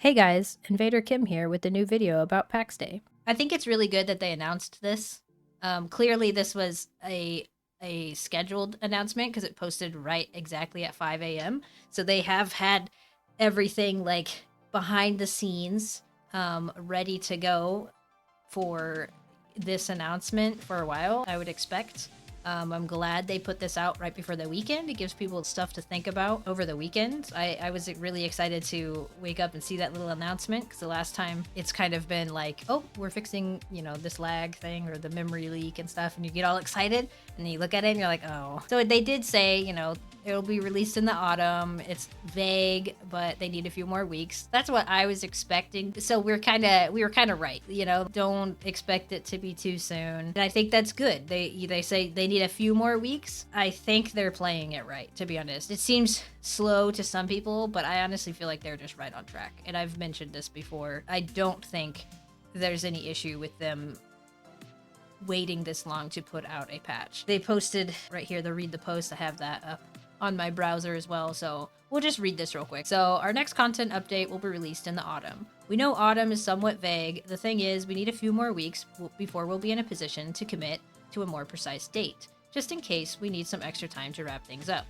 Hey guys, Invader Kim here with a new video about Pax Day. I think it's really good that they announced this. Clearly this was a scheduled announcement because it posted right exactly at 5 a.m. So they have had everything like behind the scenes ready to go for this announcement for a while, I would expect. I'm glad they put this out right before the weekend. It gives people stuff to think about over the weekend. I was really excited to wake up and see that little announcement because the last time it's kind of been like, oh, we're fixing, this lag thing or the memory leak and stuff, and you get all excited and then you look at it and you're like, oh. So they did say, it'll be released in the autumn. It's vague, but they need a few more weeks. That's what I was expecting. So we were kind of right. Don't expect it to be too soon. And I think that's good. They say they need a few more weeks. I think they're playing it right, to be honest. It seems slow to some people, but I honestly feel like they're just right on track. And I've mentioned this before. I don't think there's any issue with them waiting this long to put out a patch. They posted right here, the read the post. I have that up on my browser as well, so we'll just read this real quick. So our next content update will be released in the autumn. We know autumn is somewhat vague. The thing is, we need a few more weeks before we'll be in a position to commit to a more precise date, just in case we need some extra time to wrap things up.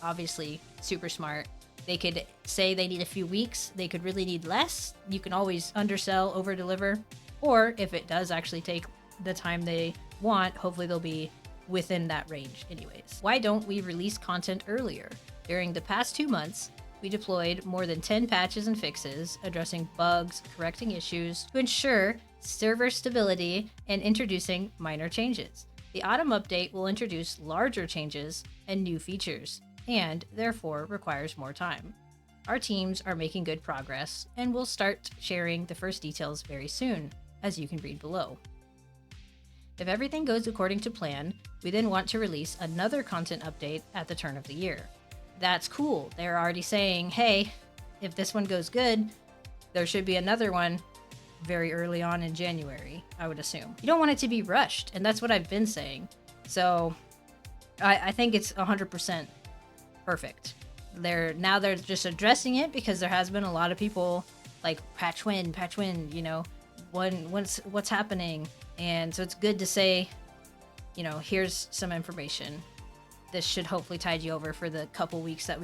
Obviously, super smart. They could say they need a few weeks. They could really need less. You can always undersell, over-deliver. Or if it does actually take the time they want, hopefully they'll be within that range anyways. Why don't we release content earlier? During the past 2 months, we deployed more than 10 patches and fixes, addressing bugs, correcting issues to ensure server stability, and introducing minor changes. The autumn update will introduce larger changes and new features, and therefore requires more time. Our teams are making good progress, and we'll start sharing the first details very soon, as you can read below. If everything goes according to plan, we then want to release another content update at the turn of the year. That's cool. They're already saying, hey, if this one goes good, there should be another one very early on in January, I would assume. You don't want it to be rushed, and that's what I've been saying. So I think it's 100% perfect. They're just addressing it because there has been a lot of people like patch when, what's happening. And so it's good to say, here's some information. This should hopefully tide you over for the few weeks that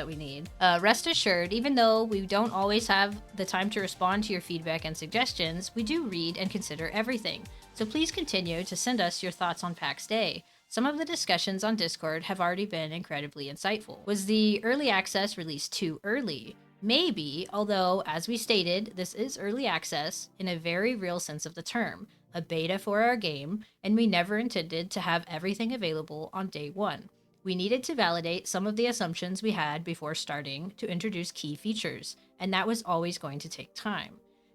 we need. Rest assured, even though we don't always have the time to respond to your feedback and suggestions, we do read and consider everything. So please continue to send us your thoughts on Pax Day. Some of the discussions on Discord have already been incredibly insightful. Was the early access released too early? Maybe, although, as we stated, this is early access in a very real sense of the term, a beta for our game, and we never intended to have everything available on day one. We needed to validate some of the assumptions we had before starting to introduce key features, and that was always going to take time.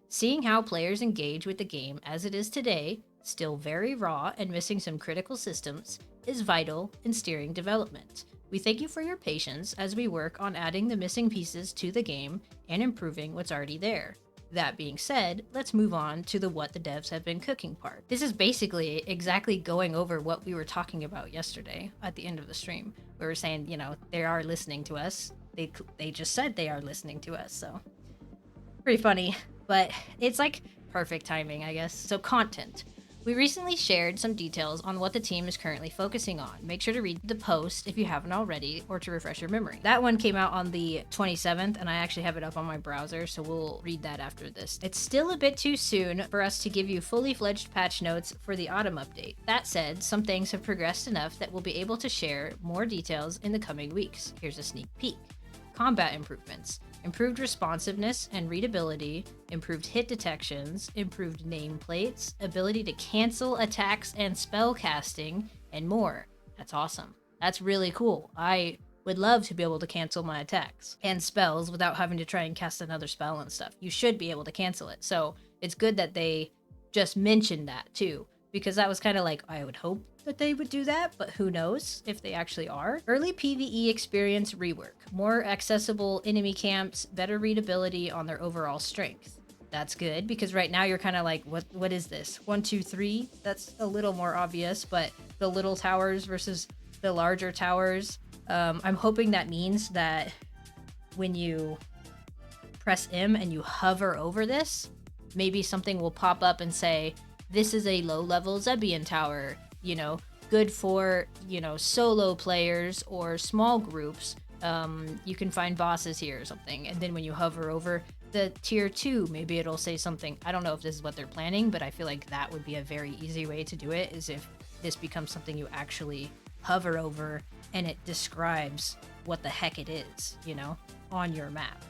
Seeing how players engage with the game as it is today, still very raw and missing some critical systems, is vital in steering development. We thank you for your patience as we work on adding the missing pieces to the game and improving what's already there. That being said, let's move on to the what the devs have been cooking part. This is basically exactly going over what we were talking about yesterday at the end of the stream. We were saying, they are listening to us. They just said they are listening to us, so pretty funny, but it's like perfect timing, I guess. So content. We recently shared some details on what the team is currently focusing on. Make sure to read the post if you haven't already, or to refresh your memory. That one came out on the 27th, and I actually have it up on my browser, so we'll read that after this. It's still a bit too soon for us to give you fully fledged patch notes for the autumn update. That said, some things have progressed enough that we'll be able to share more details in the coming weeks. Here's a sneak peek. Combat improvements. Improved responsiveness and readability, improved hit detections, improved nameplates, ability to cancel attacks and spell casting, and more. That's awesome. That's really cool. I would love to be able to cancel my attacks and spells without having to try and cast another spell and stuff. You should be able to cancel it. So it's good that they just mentioned that too, because that was kind of like, I would hope that they would do that, but who knows if they actually are. Early PvE experience rework. More accessible enemy camps, better readability on their overall strength. That's good, because right now you're kind of like, what is this? 1, 2, 3? That's a little more obvious, but the little towers versus the larger towers. I'm hoping that means that when you press M and you hover over this, maybe something will pop up and say, this is a low-level Zebian tower, you know, good for, you know, solo players or small groups. You can find bosses here or something. And then when you hover over the tier 2, maybe it'll say something. I don't know if this is what they're planning, but I feel like that would be a very easy way to do it, is if this becomes something you actually hover over and it describes what the heck it is, you know, on your map.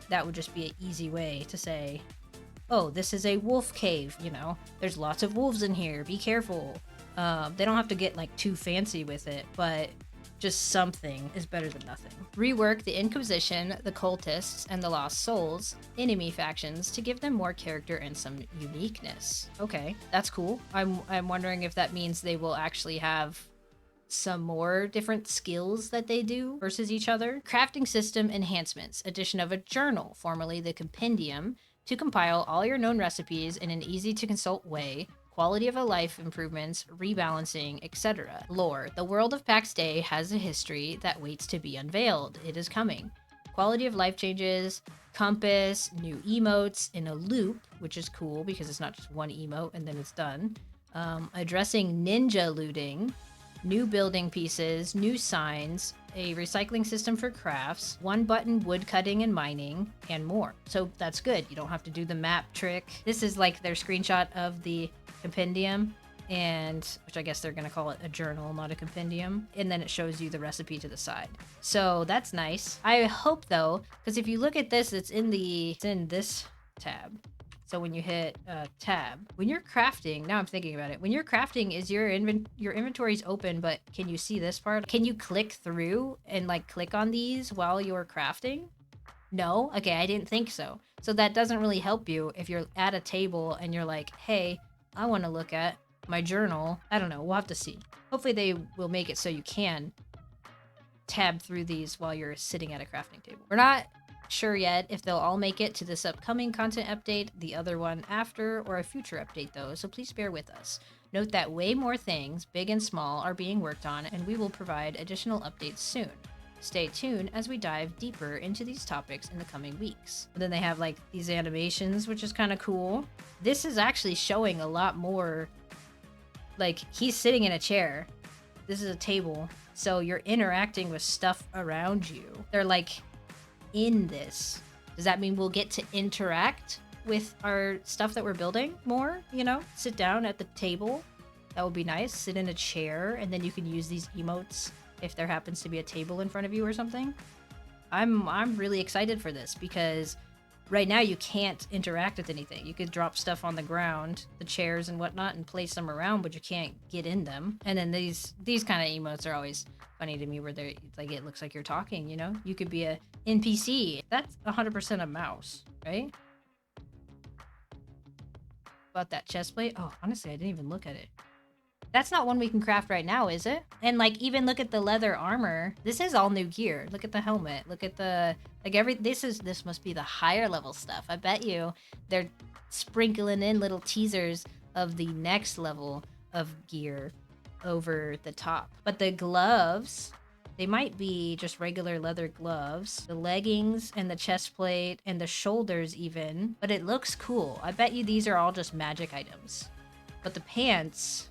That would just be an easy way to say, oh, this is a wolf cave, you know, there's lots of wolves in here, be careful. They don't have to get like too fancy with it, but just something is better than nothing. Rework the Inquisition, the Cultists, and the Lost Souls enemy factions to give them more character and some uniqueness. Okay, that's cool. I'm wondering if that means they will actually have some more different skills that they do versus each other. Crafting system enhancements, addition of a journal, formerly the compendium, to compile all your known recipes in an easy to consult way, quality of life improvements, rebalancing, etc. Lore. The world of Pax Dei has a history that waits to be unveiled. It is coming. Quality of life changes, compass, new emotes in a loop, which is cool because it's not just one emote and then it's done. Addressing ninja looting, new building pieces, new signs, a recycling system for crafts, one-button wood cutting and mining, and more. So that's good. You don't have to do the map trick. This is like their screenshot of the compendium, and which I guess they're gonna call it a journal, not a compendium, and then it shows you the recipe to the side. So that's nice. I hope though, because if you look at this, it's in this tab. So when you hit tab, when you're crafting, now I'm thinking about it, when you're crafting, is your inventory's open, but can you see this part? Can you click through and like click on these while you're crafting? No? Okay, I didn't think so. So that doesn't really help you if you're at a table and you're like, hey, I want to look at my journal. I don't know, we'll have to see. Hopefully they will make it so you can tab through these while you're sitting at a crafting table. We're not sure yet if they'll all make it to this upcoming content update, the other one after, or a future update though, so please bear with us. Note that way more things, big and small, are being worked on, and we will provide additional updates soon. Stay tuned as we dive deeper into these topics in the coming weeks. And then they have like these animations, which is kind of cool. This is actually showing a lot more, like he's sitting in a chair. This is a table. So you're interacting with stuff around you. They're like in this. Does that mean we'll get to interact with our stuff that we're building more? You know, sit down at the table. That would be nice. Sit in a chair, and then you can use these emotes if there happens to be a table in front of you or something. I'm really excited for this because right now you can't interact with anything. You could drop stuff on the ground, the chairs and whatnot, and place them around, but you can't get in them. And then these kind of emotes are always funny to me, where they're like, it looks like you're talking, you know? You could be a NPC. That's 100% a mouse, right? About that chest plate? Oh, honestly, I didn't even look at it. That's not one we can craft right now, is it? And like, even look at the leather armor. This is all new gear. Look at the helmet. Look at the, like this must be the higher level stuff. I bet you they're sprinkling in little teasers of the next level of gear over the top. But the gloves, they might be just regular leather gloves. The leggings and the chest plate and the shoulders even, but it looks cool. I bet you these are all just magic items. But the pants,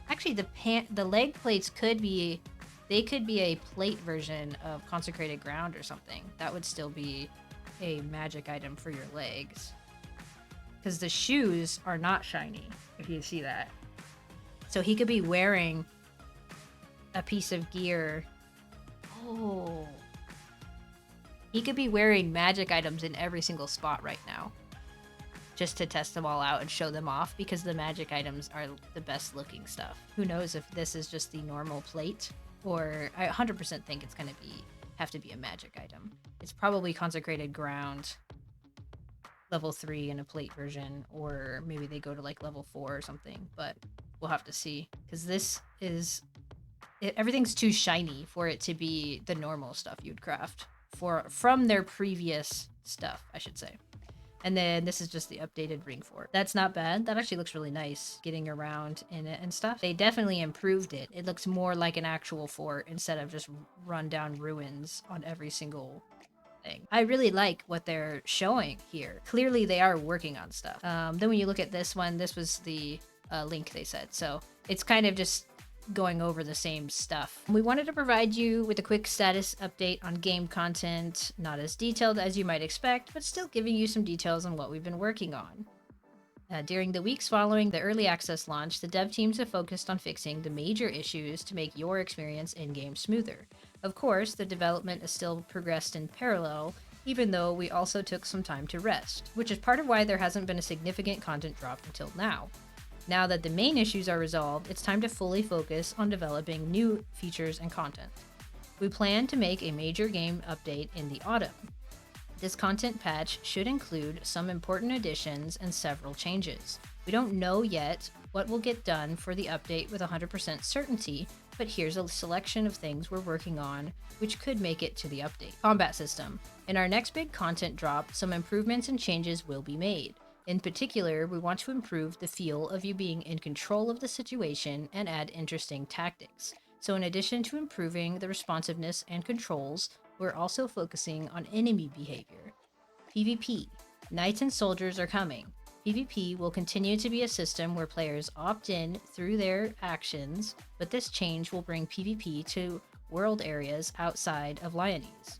actually the leg plates could be, they could be a plate version of consecrated ground or something. That would still be a magic item for your legs. Because the shoes are not shiny, if you see that. So he could be wearing a piece of gear. Oh. He could be wearing magic items in every single spot right now, just to test them all out and show them off, because the magic items are the best looking stuff. Who knows if this is just the normal plate, or I 100% think it's gonna have to be a magic item. It's probably consecrated ground, level 3 in a plate version, or maybe they go to like level 4 or something, but we'll have to see, because this is, everything's too shiny for it to be the normal stuff you'd craft from their previous stuff, I should say. And then this is just the updated ring fort. That's not bad. That actually looks really nice, getting around in it and stuff. They definitely improved it. It looks more like an actual fort instead of just run down ruins on every single thing. I really like what they're showing here. Clearly they are working on stuff. Then when you look at this one, this was the link they said. So it's kind of just going over the same stuff. We wanted to provide you with a quick status update on game content, not as detailed as you might expect, but still giving you some details on what we've been working on. During the weeks following the early access launch, the dev teams have focused on fixing the major issues to make your experience in-game smoother. Of course, the development is still progressed in parallel, even though we also took some time to rest, which is part of why there hasn't been a significant content drop until now. Now that the main issues are resolved, it's time to fully focus on developing new features and content. We plan to make a major game update in the autumn. This content patch should include some important additions and several changes. We don't know yet what will get done for the update with 100% certainty, but here's a selection of things we're working on which could make it to the update. Combat system. In our next big content drop, some improvements and changes will be made. In particular, we want to improve the feel of you being in control of the situation and add interesting tactics. So in addition to improving the responsiveness and controls, we're also focusing on enemy behavior. PvP. Knights and soldiers are coming. PvP will continue to be a system where players opt in through their actions, but this change will bring PvP to world areas outside of Lyonese.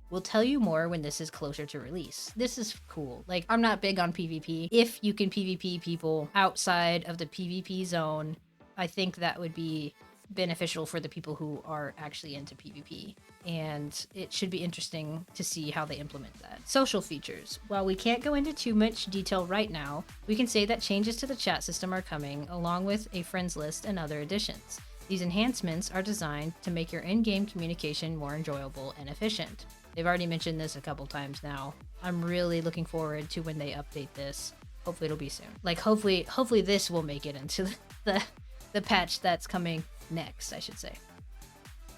We'll tell you more when this is closer to release. This is cool. Like, I'm not big on PvP. If you can PvP people outside of the PvP zone, I think that would be beneficial for the people who are actually into PvP. And it should be interesting to see how they implement that. Social features. While we can't go into too much detail right now, we can say that changes to the chat system are coming, along with a friends list and other additions. These enhancements are designed to make your in-game communication more enjoyable and efficient. They've already mentioned this a couple times now. I'm really looking forward to when they update this. Hopefully it'll be soon. Like, hopefully this will make it into the patch that's coming next, I should say.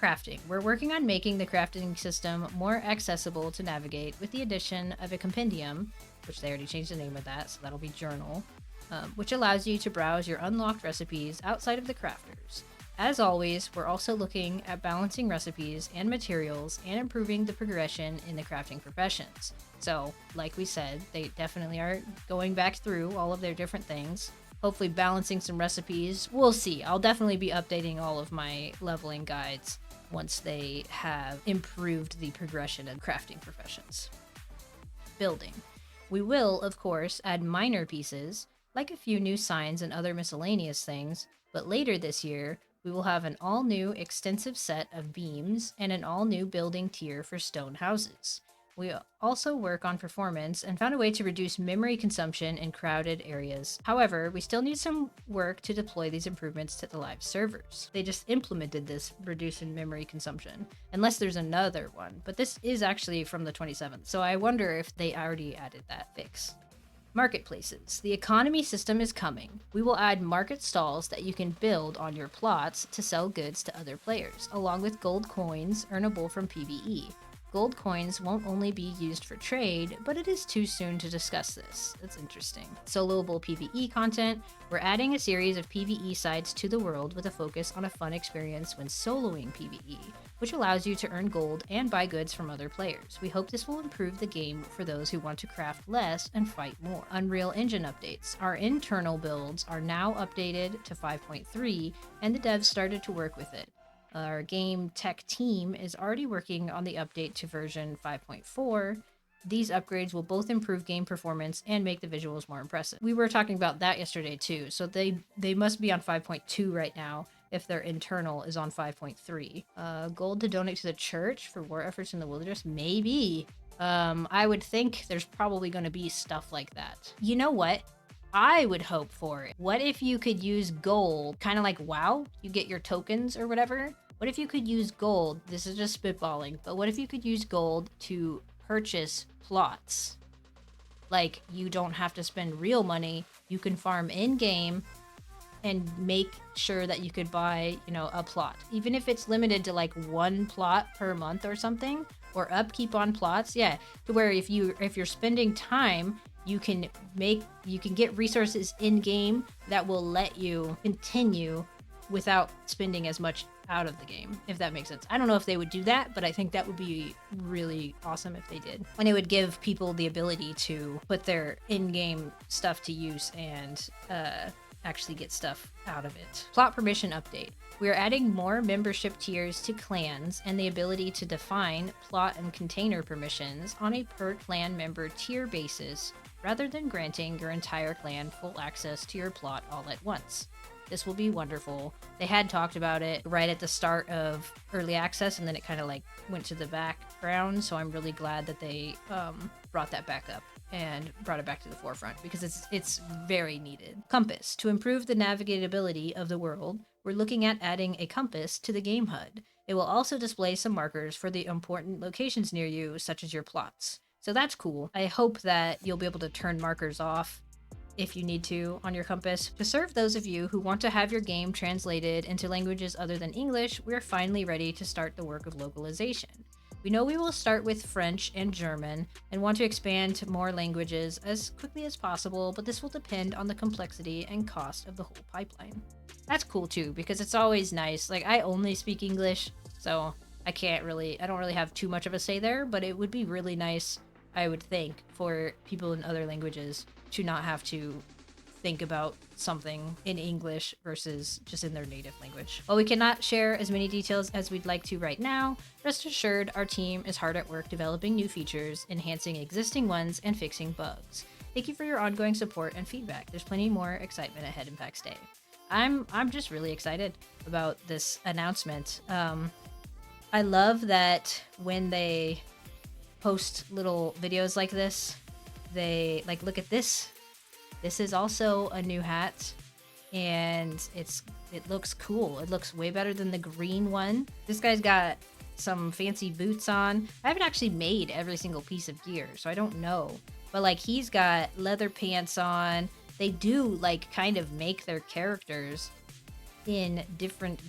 Crafting. We're working on making the crafting system more accessible to navigate with the addition of a compendium, which they already changed the name of that, so that'll be journal, which allows you to browse your unlocked recipes outside of the crafters. As always, we're also looking at balancing recipes and materials and improving the progression in the crafting professions. So, like we said, they definitely are going back through all of their different things. Hopefully balancing some recipes. We'll see. I'll definitely be updating all of my leveling guides once they have improved the progression in crafting professions. Building. We will, of course, add minor pieces, like a few new signs and other miscellaneous things, but later this year, we will have an all-new extensive set of beams and an all-new building tier for stone houses. We also work on performance and found a way to reduce memory consumption in crowded areas. However, we still need some work to deploy these improvements to the live servers. They just implemented this reduce in memory consumption, unless there's another one, but this is actually from the 27th, so I wonder if they already added that fix. Marketplaces. The economy system is coming. We will add market stalls that you can build on your plots to sell goods to other players, along with gold coins earnable from PvE. Gold coins won't only be used for trade, but it is too soon to discuss this. That's interesting. Soloable PvE content. We're adding a series of PvE sites to the world with a focus on a fun experience when soloing PvE, which allows you to earn gold and buy goods from other players. We hope this will improve the game for those who want to craft less and fight more. Unreal Engine updates. Our internal builds are now updated to 5.3, and the devs started to work with it. Our game tech team is already working on the update to version 5.4. These upgrades will both improve game performance and make the visuals more impressive. We were talking about that yesterday too, so they must be on 5.2 right now if their internal is on 5.3. Gold to donate to the church for war efforts in the wilderness? Maybe. I would think there's probably going to be stuff like that. You know what? I would hope for it. What if you could use gold, kind of like WoW? You get your tokens or whatever. What if you could use gold? This is just spitballing, but what if you could use gold to purchase plots? Like, you don't have to spend real money. You can farm in-game and make sure that you could buy, you know, a plot. Get it's limited to like 1 plot per month or something, or upkeep on plots. Yeah, to where if you're spending time, you can get resources in game that will let you continue without spending as much out of the game, if that makes sense. I don't know if they would do that, but I think that would be really awesome if they did. And it would give people the ability to put their in-game stuff to use and actually get stuff out of it. Plot permission update. We are adding more membership tiers to clans and the ability to define plot and container permissions on a per clan member tier basis, rather than granting your entire clan full access to your plot all at once. This will be wonderful. They had talked about it right at the start of early access, and then it kind of like went to the background, so I'm really glad that they brought that back up and brought it back to the forefront, because it's very needed. Compass. To improve the navigatability of the world, we're looking at adding a compass to the game HUD. It will also display some markers for the important locations near you, such as your plots. So that's cool. I hope that you'll be able to turn markers off if you need to on your compass. To serve those of you who want to have your game translated into languages other than English, we're finally ready to start the work of localization. We know we will start with French and German and want to expand to more languages as quickly as possible, but this will depend on the complexity and cost of the whole pipeline. That's cool too, because it's always nice. Like, I only speak English, so I don't really have too much of a say there, but it would be really nice, I would think, for people in other languages to not have to think about something in English versus just in their native language. While we cannot share as many details as we'd like to right now, rest assured our team is hard at work developing new features, enhancing existing ones, and fixing bugs. Thank you for your ongoing support and feedback. There's plenty more excitement ahead in Pax Dei. I'm just really excited about this announcement. I love that when they post little videos like this, they like, look at this. This is also a new hat, and it looks cool. It looks way better than the green one. This guy's got some fancy boots on. I haven't actually made every single piece of gear, so I don't know. But like, he's got leather pants on. They do like kind of make their characters in different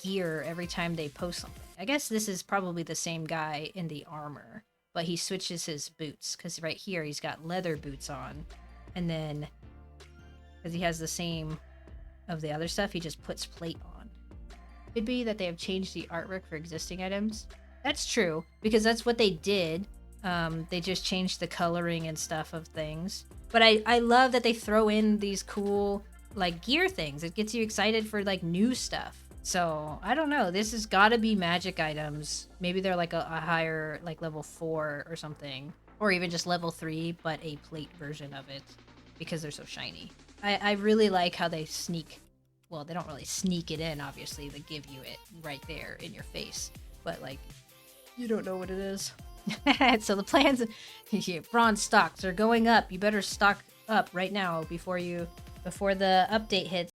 gear every time they post something. I guess this is probably the same guy in the armor, but he switches his boots, because right here he's got leather boots on, and then because he has the same of the other stuff, he just puts plate on. Could be that they have changed the artwork for existing items. That's true, because that's what they did. They just changed the coloring and stuff of things. But I love that they throw in these cool like gear things. It gets you excited for like new stuff. So I don't know, this has got to be magic items. Maybe they're like a higher, like level 4 or something, or even just level 3 but a plate version of it, because they're so shiny. I really like how they sneak, well, they don't really sneak it in, obviously. They give you it right there in your face, but like, you don't know what it is. So the plans, bronze stocks are going up. You better stock up right now before the update hits.